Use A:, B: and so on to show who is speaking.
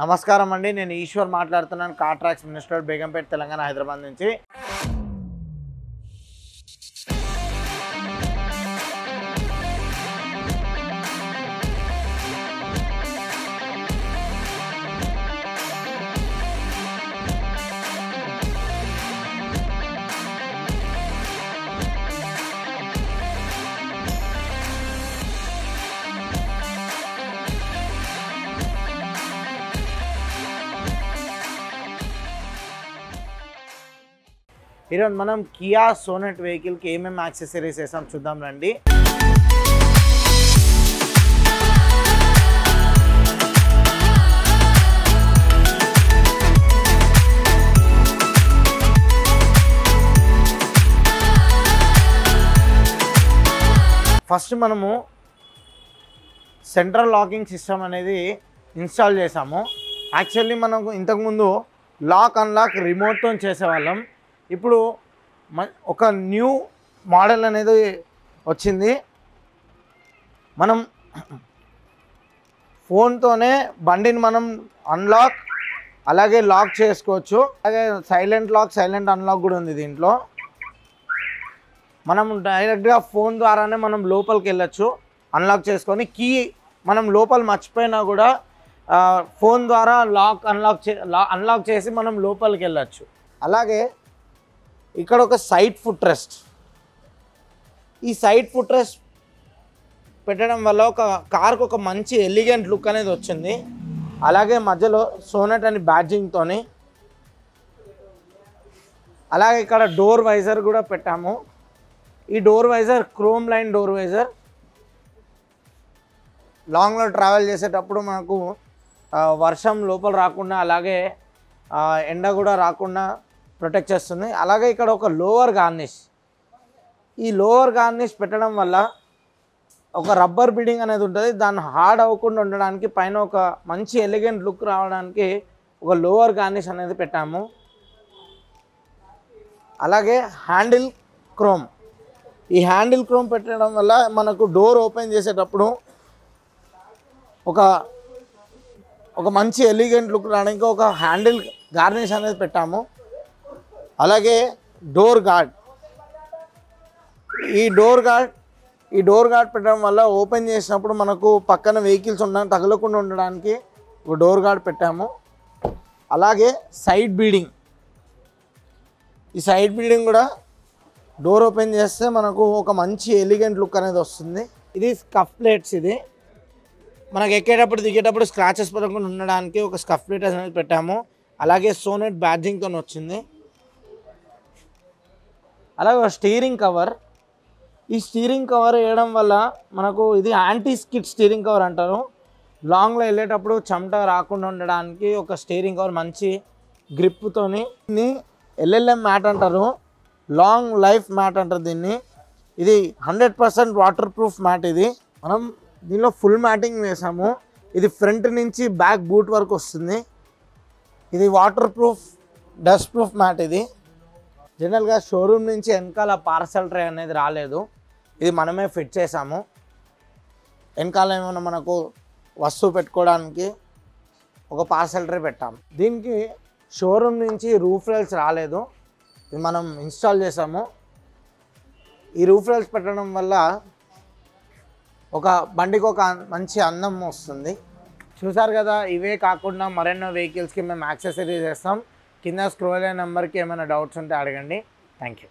A: నమస్కారం అండి, నేను ఈశ్వర్ మాట్లాడుతున్నాను. Car tracks minister, Begumpet, Telangana, Hyderabad నుంచి. ఈరోజు మనం కియా సోనెట్ వెహికల్కి ఏమేమి యాక్సెసరీస్ వేసాం చూద్దాం రండి. ఫస్ట్ మనము సెంట్రల్ లాకింగ్ సిస్టమ్ అనేది ఇన్స్టాల్ చేసాము. యాక్చువల్లీ మనకు ఇంతకుముందు లాక్ అన్లాక్ రిమోట్తో చేసేవాళ్ళం. ఇప్పుడు ఒక న్యూ మోడల్ అనేది వచ్చింది. మనం ఫోన్తోనే బండిని మనం అన్లాక్ అలాగే లాక్ చేసుకోవచ్చు. అలాగే సైలెంట్ లాక్, సైలెంట్ అన్లాక్ కూడా ఉంది దీంట్లో. మనం డైరెక్ట్గా ఫోన్ ద్వారానే మనం లోపలికి వెళ్ళచ్చు అన్లాక్ చేసుకొని. కీ మనం లోపల మర్చిపోయినా కూడా ఫోన్ ద్వారా అన్లాక్ చేసి మనం లోపలికి వెళ్ళచ్చు. అలాగే ఇక్కడ ఒక సైడ్ ఫుట్ రెస్ట్, ఈ సైడ్ ఫుట్ రెస్ట్ పెట్టడం వల్ల ఒక కార్కు ఒక మంచి ఎలిగెంట్ లుక్ అనేది వచ్చింది. అలాగే మధ్యలో సోనెట్ అని బ్యాడ్జింగ్తో. అలాగే ఇక్కడ డోర్ వైజర్ కూడా పెట్టాము. ఈ door visor chrome line door visor. లాంగ్లో ట్రావెల్ చేసేటప్పుడు మనకు వర్షం లోపల రాకుండా అలాగే ఎండ కూడా రాకుండా ప్రొటెక్ట్ చేస్తుంది. అలాగే ఇక్కడ ఒక లోవర్ గార్నిష్, ఈ లోవర్ గార్నిష్ పెట్టడం వల్ల ఒక రబ్బర్ బిడింగ్ అనేది ఉంటుంది. దాన్ని హార్డ్ అవ్వకుండా ఉండడానికి పైన ఒక మంచి ఎలిగెంట్ లుక్ రావడానికి ఒక లోవర్ గార్నిష్ అనేది పెట్టాము. అలాగే హ్యాండిల్ క్రోమ్, ఈ హ్యాండిల్ క్రోమ్ పెట్టడం వల్ల మనకు డోర్ ఓపెన్ చేసేటప్పుడు ఒక మంచి ఎలిగెంట్ లుక్ రావడానికి ఒక హ్యాండిల్ గార్నిష్ అనేది పెట్టాము. అలాగే డోర్ గార్డ్, ఈ డోర్ గార్డ్ పెట్టడం వల్ల ఓపెన్ చేసినప్పుడు మనకు పక్కన వెహికల్స్ తగలకుండా ఉండడానికి ఒక డోర్ గార్డ్ పెట్టాము. అలాగే సైడ్ బీడింగ్, ఈ సైడ్ బీడింగ్ కూడా డోర్ ఓపెన్ చేస్తే మనకు ఒక మంచి ఎలిగెంట్ లుక్ అనేది వస్తుంది. ఇది స్కఫ్ ప్లేట్స్, ఇది మనకు ఎక్కేటప్పుడు దిగేటప్పుడు స్క్రాచెస్ పడకుండా ఉండడానికి ఒక స్కఫ్ ప్లేట్ అనేది పెట్టాము. అలాగే సోనెట్ బ్యాడ్జింగ్తో వచ్చింది. అలాగే స్టీరింగ్ కవర్, ఈ స్టీరింగ్ కవర్ వేయడం వల్ల మనకు ఇది యాంటీ స్కిడ్ స్టీరింగ్ కవర్ అంటారు. లాంగ్లో వెళ్ళేటప్పుడు చెమట రాకుండా ఉండడానికి ఒక స్టీరింగ్ కవర్ మంచి గ్రిప్తోని. దీన్ని ఎల్ఎల్ఎం మ్యాట్ అంటారు, లాంగ్ లైఫ్ మ్యాట్ అంటారు దీన్ని. ఇది 100% వాటర్ ప్రూఫ్ మ్యాట్. ఇది మనం దీనిలో ఫుల్ మ్యాటింగ్ వేసాము. ఇది ఫ్రంట్ నుంచి బ్యాక్ బూట్ వరకు వస్తుంది. ఇది waterproof, dustproof mat. ఇది జనరల్గా షోరూమ్ నుంచి వెనకాల పార్సల్ ట్రే అనేది రాలేదు, ఇది మనమే ఫిట్ చేసాము. వెనకాల ఏమైనా మనకు వస్తువు పెట్టుకోవడానికి ఒక పార్సల్ ట్రే పెట్టాము. దీనికి షోరూమ్ నుంచి రూఫ్ రైల్స్ రాలేదు, ఇది మనం ఇన్స్టాల్ చేసాము. ఈ రూఫ్ రైల్స్ పెట్టడం వల్ల ఒక బండికి ఒక మంచి అందం వస్తుంది. చూసారు కదా, ఇవే కాకుండా మరెన్నో వెహికల్స్కి మేము యాక్సెసరీస్ చేస్తాం. కింద స్క్రోల్ అయ్యే నెంబర్కి ఏమైనా డౌట్స్ ఉంటే అడగండి. Thank you.